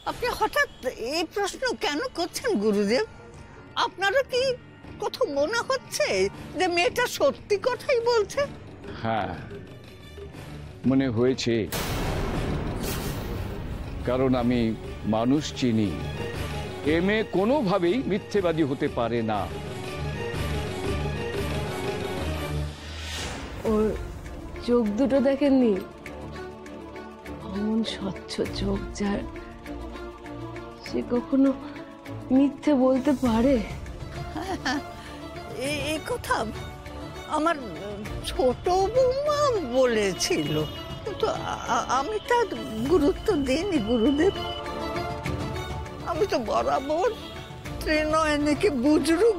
আপনি হঠাৎ এই প্রশ্ন কেন করছেন গুরুদেব? আপনারও কি কোথাও মনে হচ্ছে যে মেয়েটা সত্যি কথাই বলছে? হ্যাঁ, মনে হয়েছে, কারণ আমি মানুষ চিনি। এ মেয়ে কোনোভাবেই মিথ্যেবাদী হতে পারে না। ওর চোখ দুটো দেখেননি? অমন স্বচ্ছ চোখ যার, সে কখনো মিথ্যে বলতে পারে? এই কথা আমার ছোট বৌমা বলেছিল, কিন্তু আমি তার গুরুত্ব দিইনি গুরুদেব। আমি তো বরাবর ত্রিনয়নীকে বুজরুক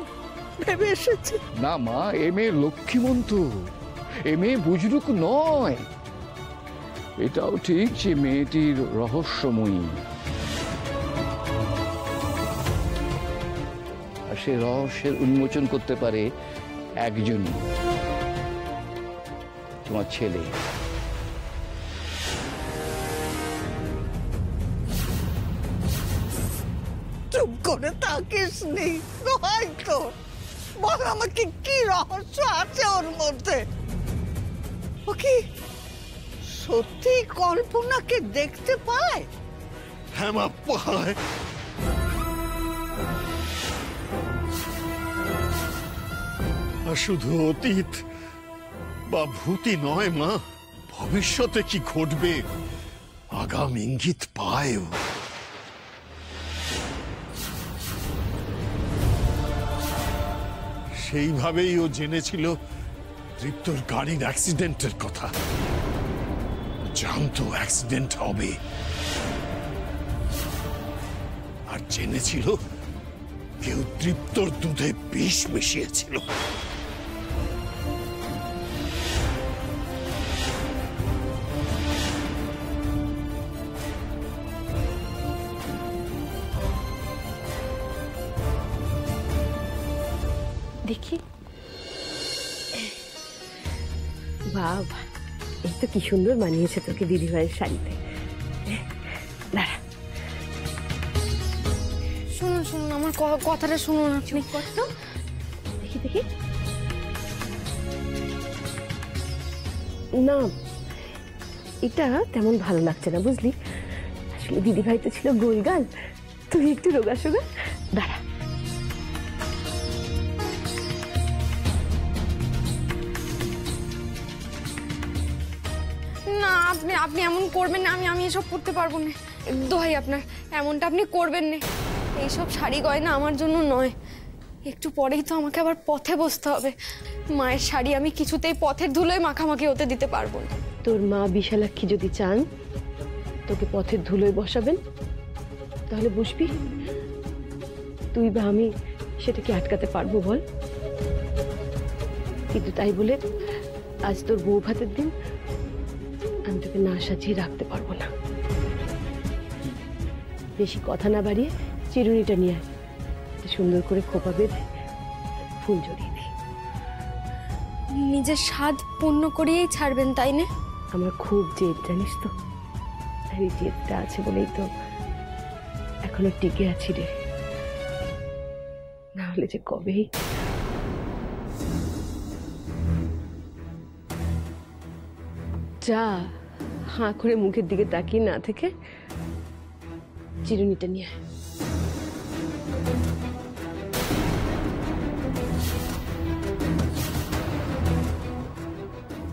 ভেবে এসেছি। না মা, এ মেয়ে লক্ষ্মীমন্ত, এ মেয়ে বুজরুক নয়। এটাও ঠিক যে মেয়েটির রহস্যময়ী, আর সে রহস্যের উন্মোচন করতে পারে একজনই, তোমার ছেলে। চুপ করে থাকিস নি, হয়তো বল আমাকে কি রহস্য আছে ওর মধ্যে? ও কি সত্যি কল্পনাকে দেখতে পায়? হ্যাঁ মা, পায়। আর শুধু অতীত বা ভূতি নয় মা, ভবিষ্যতে কি ঘটবে আগাম ইঙ্গিত পায় ও। সেইভাবেই ও জেনেছিল তৃপ্তর গাড়ির অ্যাক্সিডেন্টের কথা, জানতো অ্যাক্সিডেন্ট হবে, আর জেনেছিল কেউ তৃপ্তর দুধে বিষ মিশিয়েছিল। দেখি, বাবা, এই তো কি সুন্দর মানিয়েছে তোকে দিদিভাইয়ের শাড়িতে। দাঁড়া, শুনুন শুনুন, আমার কথাটা শুনুন আপনি। দেখি দেখি। না, এটা তেমন ভালো লাগছে না বুঝলি। আসলে দিদিভাই তো ছিল গোলগাল, তুই একটু রোগা সোগা। দাঁড়া, না আপনি আপনি এমন করবেন না, আমি এসব পড়তে পারবো না। দোহাই আপনার, এমনটা আপনি করবেন না। এইসব শাড়ি গয়না আমার জন্য নয়। একটু পরেই তো আমাকে আবার পথে বসতে হবে। মায়ের শাড়ি আমি কিছুতেই পথের ধুলোয় মাখামাখি হতে দিতে পারবো না। তোর মা বিশালাক্ষী যদি চান তোকে পথের ধুলোয় বসাবেন, তাহলে বসবি। তুই বা আমি সেটাকে আটকাতে পারবো বল? কিন্তু তাই বলে আজ তোর বউ ভাতের দিন আমি তোকে না সাজিয়ে রাখতে পারবো না। বেশি কথা না বাড়িয়ে চিরুনিটা নিয়ে আয়, সুন্দর করে খোপা বেঁধে ফুল জড়িয়ে দিই। নিজের স্বাদ পূর্ণ করিয়েই ছাড়বেন তাই না? আমার খুব জেদ জানিস তো, আর এই জেদটা আছে বলেই তো এখনো টিকে আছি রে, না হলে যে কবেই। যা, হাঁ করে মুখের দিকে তাকিয়ে না থেকে চিরুনিটা নিয়ে আয়।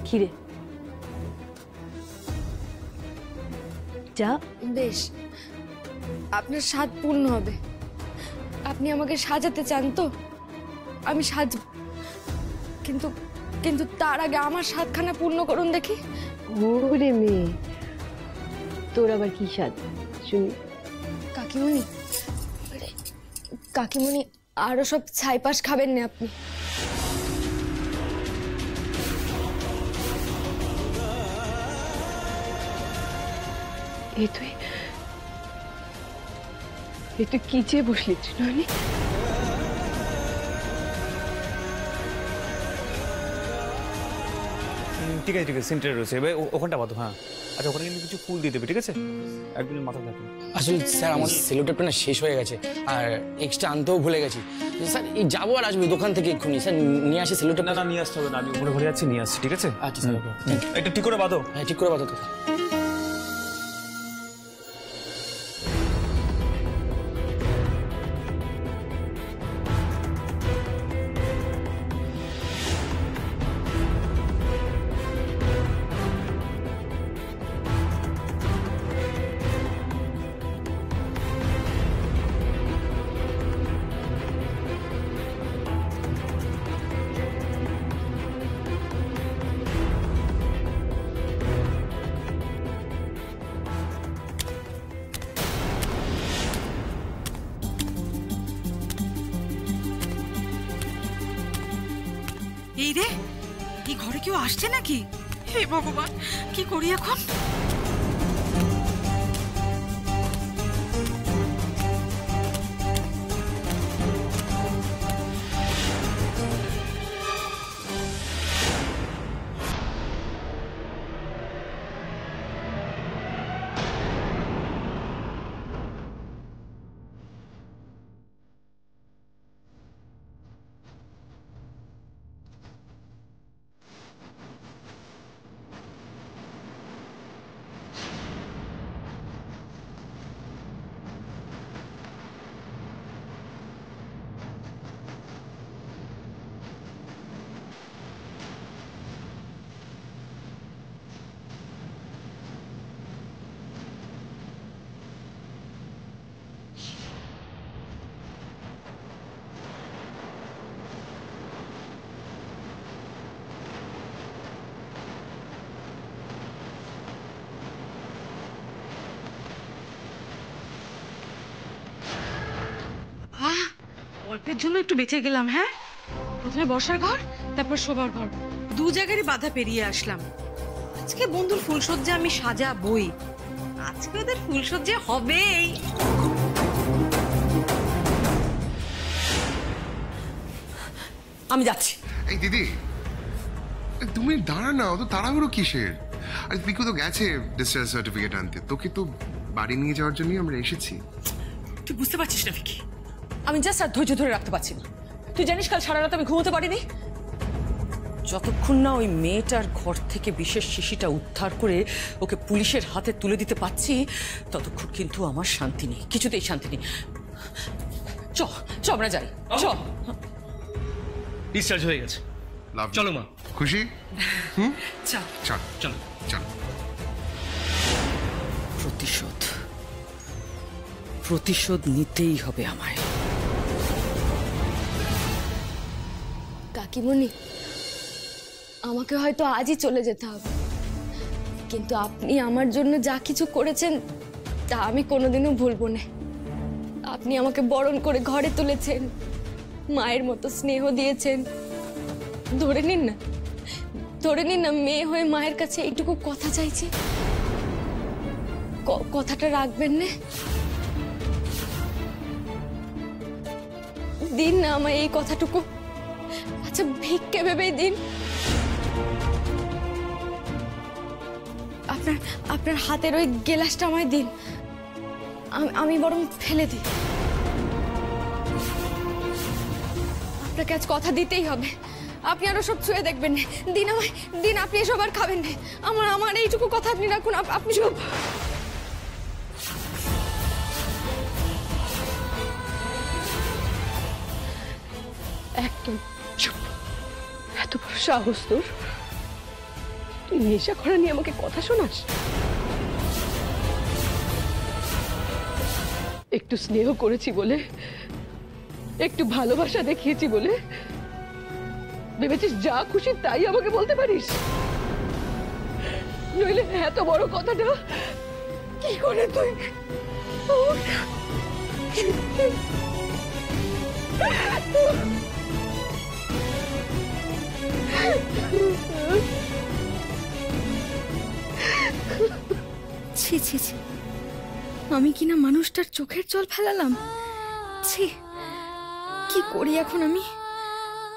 কিরে, যা। বেশ, আপনার স্বাদ পূর্ণ হবে। আপনি আমাকে সাজাতে চান তো আমি সাজব, কিন্তু কিন্তু তার আগে আমার স্বাদখানা পূর্ণ করুন দেখি। ওরে মেয়ে, তোর আবার কি স্বাদ শুনি? কাকিমণি, কাকিমণি, আরো সব ছাইপাশ খাবেন না আপনি। তুই কি চেয়ে বসলি ত্রিনয়নী? ঠিক আছে ঠিক আছে, সেন্টারে রয়েছে, এবার ওখানটা পাতো। হ্যাঁ আচ্ছা ওখানে কিন্তু কিছু ফুল দিয়ে দেবে, ঠিক আছে? একদিনের মাথা থাকবে। আসলে স্যার আমার সেলোটেপটা না শেষ হয়ে গেছে, আর এক্সট্রা আনতেও ভুলে গেছি স্যার। এই যাবো আর আসবো দোকান থেকে এক্ষুনি, স্যার নিয়ে আসি সেলোটেপ। না না, নিয়ে আসতে হবে না, আমি উপরে ঘরে যাচ্ছি, নিয়ে আসছি, ঠিক আছে? আচ্ছা স্যার, এটা ঠিক করে বাঁধো। হ্যাঁ ঠিক করে বাতো তো। এই রে, এই ঘরে কেউ আসছে নাকি? হে ভগবান, কি করি এখন? অল্পের জন্য একটু বেঁচে গেলাম। হ্যাঁ, প্রথমে বসার ঘর, তারপর শোবার ঘর, দু জায়গারই বাধা পেরিয়ে আসলাম। আজকে বন্ধুর ফুলসজ্জা আমি সাজাবই, আজকে ওদের ফুলসজ্জা হবেই। আমি যাচ্ছি। এই দিদি, তুমি দাঁড়া না, অত তাড়াহুড়ো কিসের? আরে পিকু তো গেছে ডিসচার্জ সার্টিফিকেট আনতে, তোকে তো বাড়ি নিয়ে যাওয়ার জন্যই আমরা এসেছি। তুই বুঝতে পারছিস না ভিকি, আমি জাস্ট আর ধৈর্য ধরে রাখতে পারছি না। তুই জানিস কাল সারা রাত আমি ঘুমোতে পারিনি। যতক্ষণ না ওই মেয়েটার ঘর থেকে বিশেষ শিশিটা উদ্ধার করে ওকে পুলিশের হাতে তুলে দিতে পারছি, ততক্ষণ কিন্তু আমার শান্তি নেই, কিছুতেই শান্তি নেই। চ চ আমরা যাই, চ। ডিসচার্জ হয়ে গেছে, চলো মা। খুশি? চল চল চলো চল। প্রতিশোধ, প্রতিশোধ নিতেই হবে আমায়। কাকিমণি, আমাকে হয়তো আজই চলে যেতে হবে, কিন্তু আপনি আমার জন্য যা কিছু করেছেন তা আমি কোনোদিনও ভুলবো না। আপনি আমাকে বরণ করে ঘরে তুলেছেন, মায়ের মতো স্নেহ দিয়েছেন। ধরে নিন না, ধরে নিন না মেয়ে হয়ে মায়ের কাছে এইটুকু কথা চাইছে, কথাটা রাখবেন না? দিন না আমায় এই কথাটুকু, আচ্ছা ভিক্ষে ভেবেই দিন। আপনার হাতের ওই গেলাসটা আমায় দিন, আমি বরং ফেলে দিই। আপনাকে আজ কথা দিতেই হবে, আপনি আরো সব ছুঁয়ে দেখবেন না। দিন আমায় দিন, আপনি এসব আর খাবেন না। আমার এইটুকু কথা আপনি রাখুন, আপনি সব। একদম চুপ। এত বড় সাহস তোর, তুই নেশা করা নিয়ে আমাকে কথা শোনাস? একটু স্নেহ করেছি বলে, একটু ভালোবাসা দেখিয়েছি বলে ভেবেছিস যা খুশি তাই আমাকে বলতে পারিস? নইলে এত বড় কথাটা কি করে তুই ছি ছি ছি, আমি কিনা মানুষটার চোখের জল ফেলালাম। ছি, কি করি এখন আমি?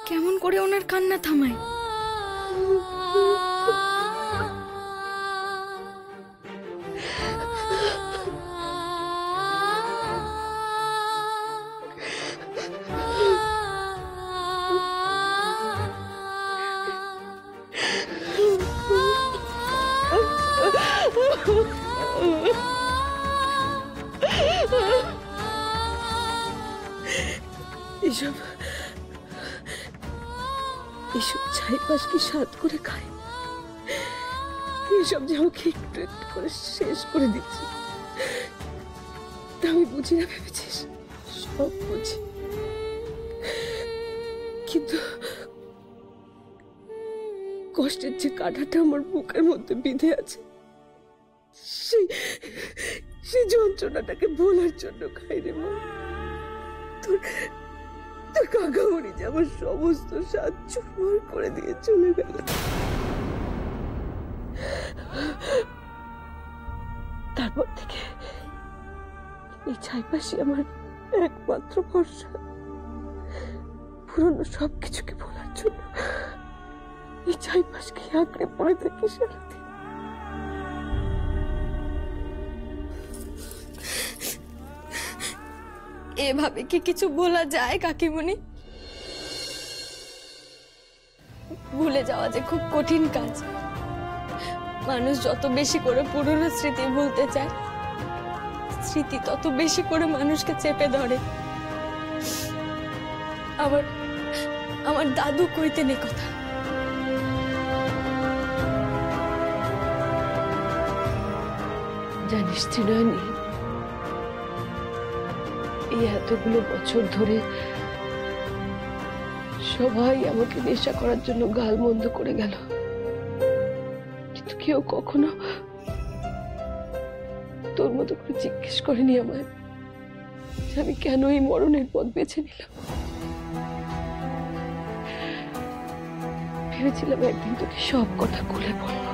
কেমন করে ওনার কান্না থামাই? এসব এসব ছাইপাশ কি স্বাদ করে খায়? এসব যে আমাকে একটু একটু করে শেষ করে দিচ্ছে। আমি বুঝি না ভেবেছিস? সব বুঝি, কিন্তু কষ্টের যে কাঁটাটা আমার বুকের মধ্যে বিঁধে আছে, সেই যন্ত্রণাটাকে ভোলার জন্য খাই রে মা। তোর কাকামণি যে আমার সমস্ত স্বাদ চুরমার করে দিয়ে চলে গেল। তারপর থেকে এই ছাইপাশি আমার একমাত্র ভরসা। পুরনো সবকিছুকে ভোলার জন্য এই ছাইপাশকে আঁকড়ে পড়ে থাকি সারাদিন। এভাবে কি কিছু বলা যায় কাকিমণি? ভুলে যাওয়া যে খুব কঠিন কাজ। মানুষ যত বেশি করে পুরনো স্মৃতি ভুলতে চায়, স্মৃতি তত বেশি করে মানুষকে চেপে ধরে। আমার দাদু কইতেন এই কথা। জানিস ত্রিনয়নী, এই এতগুলো বছর ধরে সবাই আমাকে নেশা করার জন্য গাল মন্দ করে গেল, কিন্তু কেউ কখনো তোর মতো করে জিজ্ঞেস করেনি আমায় যে আমি কেন এই মরণের পথ বেছে নিলাম। ভেবেছিলাম একদিন তোকে সব কথা খুলে বলবো,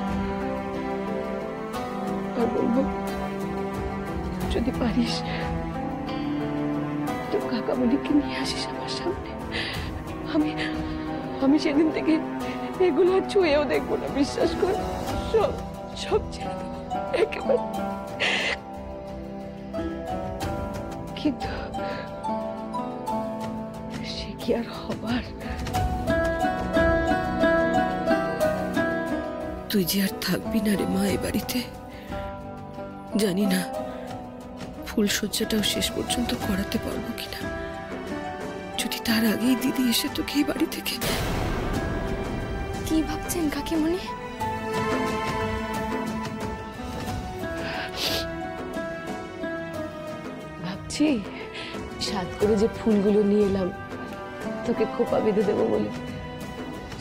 আর বলবো যদি পারিস তোর কাকামণিকে নিয়ে আসিস আমার সামনে। আমি সেদিন থেকে এগুলো আর ছুঁয়েও দেখবো না, বিশ্বাস কর। সব ছেড়ে দেবো একেবারে। কিন্তু সে কি আর হবার? তুই যে আর থাকবি না রে মা এ বাড়িতে। জানি না ফুলসজ্জাটাও শেষ পর্যন্ত করাতে পারবো কিনা। যদি তার আগেই দিদি এসে তোকে এই বাড়ি থেকে। কি ভাবছেন কাকিমণি? ভাবছি সাত করে যে ফুলগুলো নিয়ে এলাম তোকে খোপা বেঁধে দেবো বলে,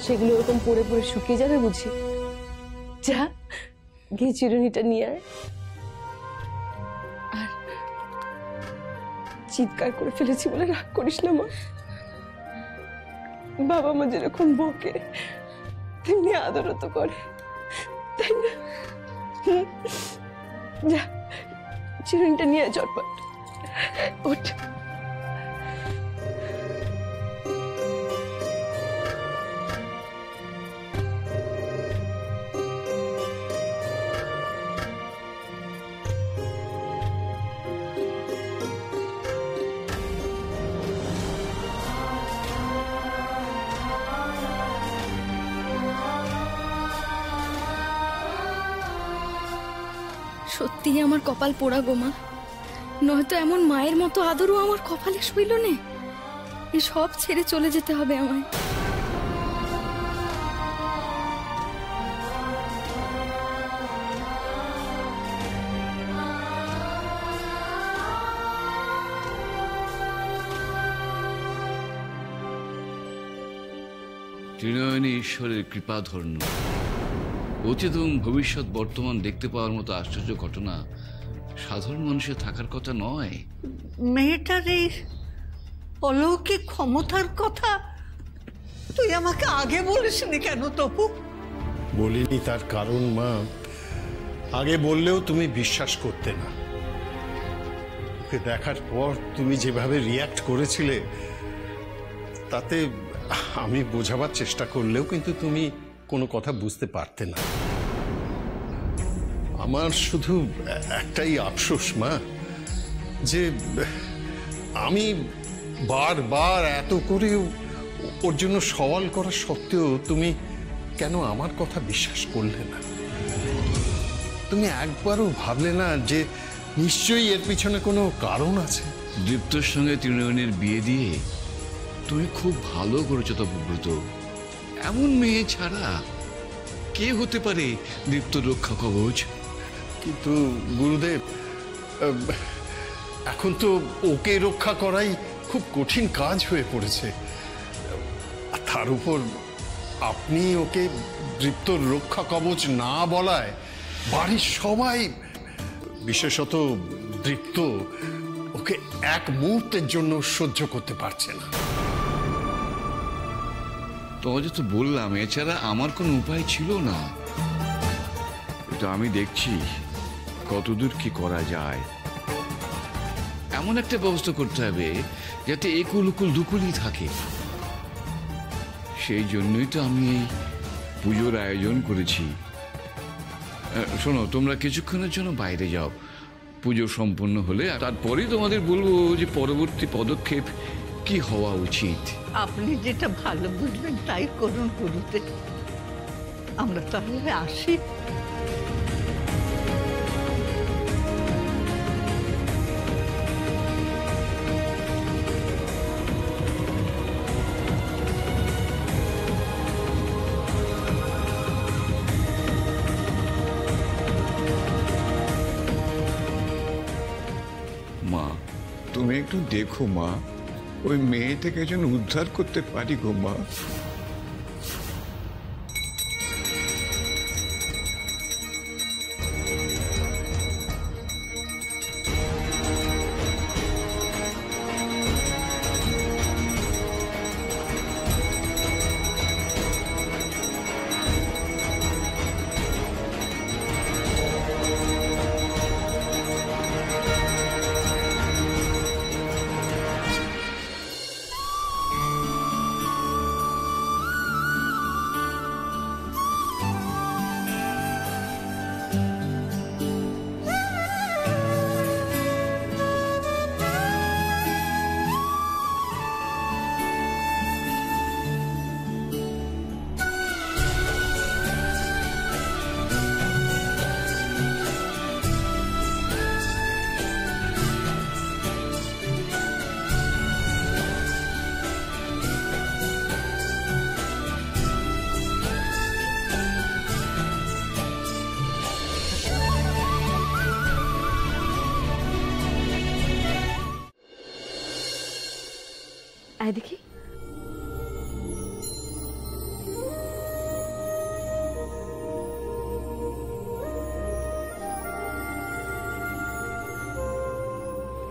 সেগুলো ওরকম পরে পরে শুকিয়ে যাবে বুঝি। যা গিয়ে চিরুনিটা নিয়ে আয়। আর চিৎকার করে ফেলেছি বলে রাগ করিস না মা। বাবা মা যেরকম বকে তেমনি আদরও তো করে, তাই না? যা চিরুনিটা নিয়ে আয় চটপট। ওঠ। সত্যিই আমার কপাল পোড়া গো মা, নয়তো এমন মায়ের মতো আদরও আমার কপালে সইল নে। এ সব ছেড়ে চলে যেতে হবে আমায়। ত্রিনয়নী ঈশ্বরের কৃপাধন্য। অতীত এবং ভবিষ্যৎ বর্তমান দেখতে পাওয়ার মতো আশ্চর্য ঘটনা সাধারণ মানুষের থাকার কথা নয়। মেয়েটার এই অলৌকিক ক্ষমতার কথা তুই আমাকে আগে বলিসনি কেন তপু? বলিনি তার কারণ মা, আগে বললেও তুমি বিশ্বাস করতে না। ওকে দেখার পর তুমি যেভাবে রিয়াক্ট করেছিলে তাতে আমি বোঝাবার চেষ্টা করলেও কিন্তু তুমি কোনো কথা বুঝতে পারতে না। আমার শুধু একটাই আফসোস মা, যে আমি বারবার এত করে ওর জন্য সওয়াল করা সত্ত্বেও তুমি কেন আমার কথা বিশ্বাস করলে না? তুমি একবারও ভাবলে না যে নিশ্চয়ই এর পিছনে কোনো কারণ আছে? দীপ্তর সঙ্গে ত্রিনয়নের বিয়ে দিয়ে তুমি খুব ভালো করেছো তপব্রত। এমন মেয়ে ছাড়া কে হতে পারে দীপ্ত রক্ষা কবচ? কিন্তু গুরুদেব, এখন তো ওকে রক্ষা করাই খুব কঠিন কাজ হয়ে পড়েছে। আর তার উপর আপনি ওকে দীপ্তর রক্ষা কবচ না বলায় বাড়ির সবাই, বিশেষত দীপ্ত, ওকে এক মুহূর্তের জন্য সহ্য করতে পারছে না। তোমাকে তো বললাম, এছাড়া আমার কোনো উপায় ছিল না। এটা আমি দেখছি কতদূর কি করা যায়। এমন একটা ব্যবস্থা করতে হবে যাতে একুল উকুল দুকুলই থাকে। সেই জন্যই তো আমি এই পুজোর আয়োজন করেছি। শোনো, তোমরা কিছুক্ষণের জন্য বাইরে যাও, পুজো সম্পন্ন হলে তারপরেই তোমাদের বলবো যে পরবর্তী পদক্ষেপ কি হওয়া উচিত। আপনি যেটা ভালো বুঝবেন তাই করুন গুরুদেব। আমরা তাহলে আসি। মা, তুমি একটু দেখো মা, ওই মেয়েটাকে যেন উদ্ধার করতে পারি গো মা। আয় দেখি।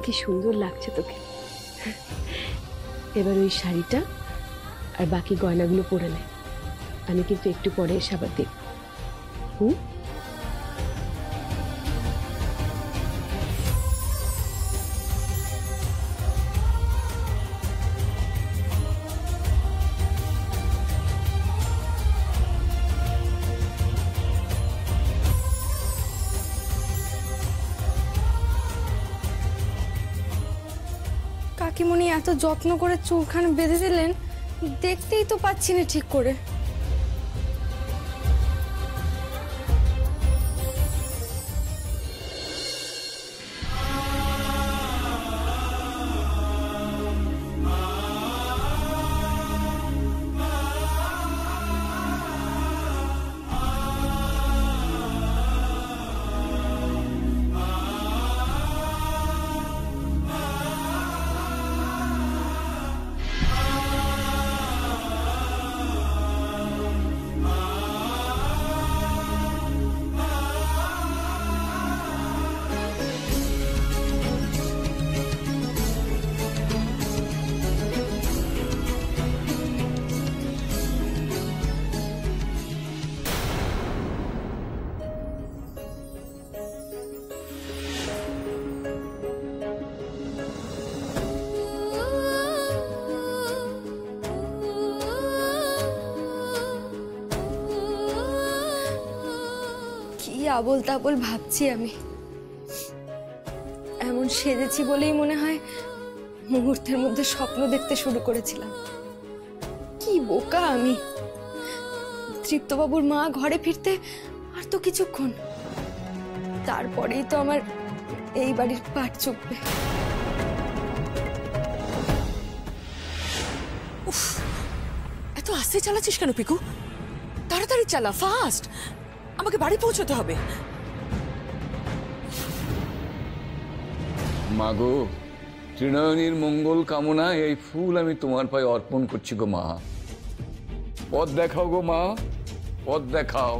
কি সুন্দর লাগছে তোকে। এবার ওই শাড়িটা আর বাকি গয়নাগুলো পরে নে। আমি কিন্তু একটু পরে এসে আবার দেখব। কাকিমণি এত যত্ন করে চুলখানে বেঁধে দিলেন, দেখতেই তো পাচ্ছি না ঠিক করে। আবোল তাবোল ভাবছি আমি। এমন সেজেছি বলেই মনে হয় মুহূর্তের মধ্যে স্বপ্ন দেখতে শুরু করেছিলাম। কি বোকা আমি। তৃপ্তবাবুর মা ঘরে ফিরতে আর তো কিছুক্ষণ, তারপরেই তো আমার এই বাড়ির পাট চুকবে। উফ, এত আস্তে চালাচ্ছিস কেন পিকু? তাড়াতাড়ি চালা, ফাস্ট। আমাকে বাড়ি পৌঁছতে হবে। মাগো, ত্রিনয়নীর মঙ্গল কামনায় এই ফুল আমি তোমার পায়ে অর্পণ করছি গো মা। পথ দেখাও গো মা, পথ দেখাও।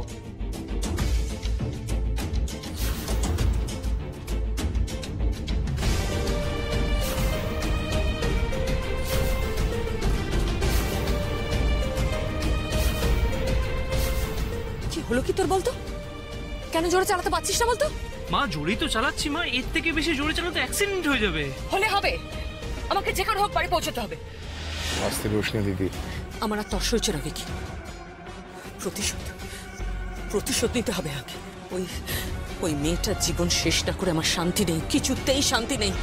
কি হলো কি তোর বলতো? কেন জোরে চালাতে পারছিস না বলতো? মা জোরেই তো চালাচ্ছি মা, এর থেকে বেশি জোরে চালাতে অ্যাক্সিডেন্ট হয়ে যাবে। হলে হবে, আমাকে যেখানে হোক বাড়ি পৌঁছতে হবে। আস্তে রোশনি দিদি। আমার আর তর্স হচ্ছে না কি? প্রতিশোধ নিতে হবে আগে। ওই মেয়েটার জীবন শেষ না করে আমার শান্তি নেই, কিছুতেই শান্তি নেই।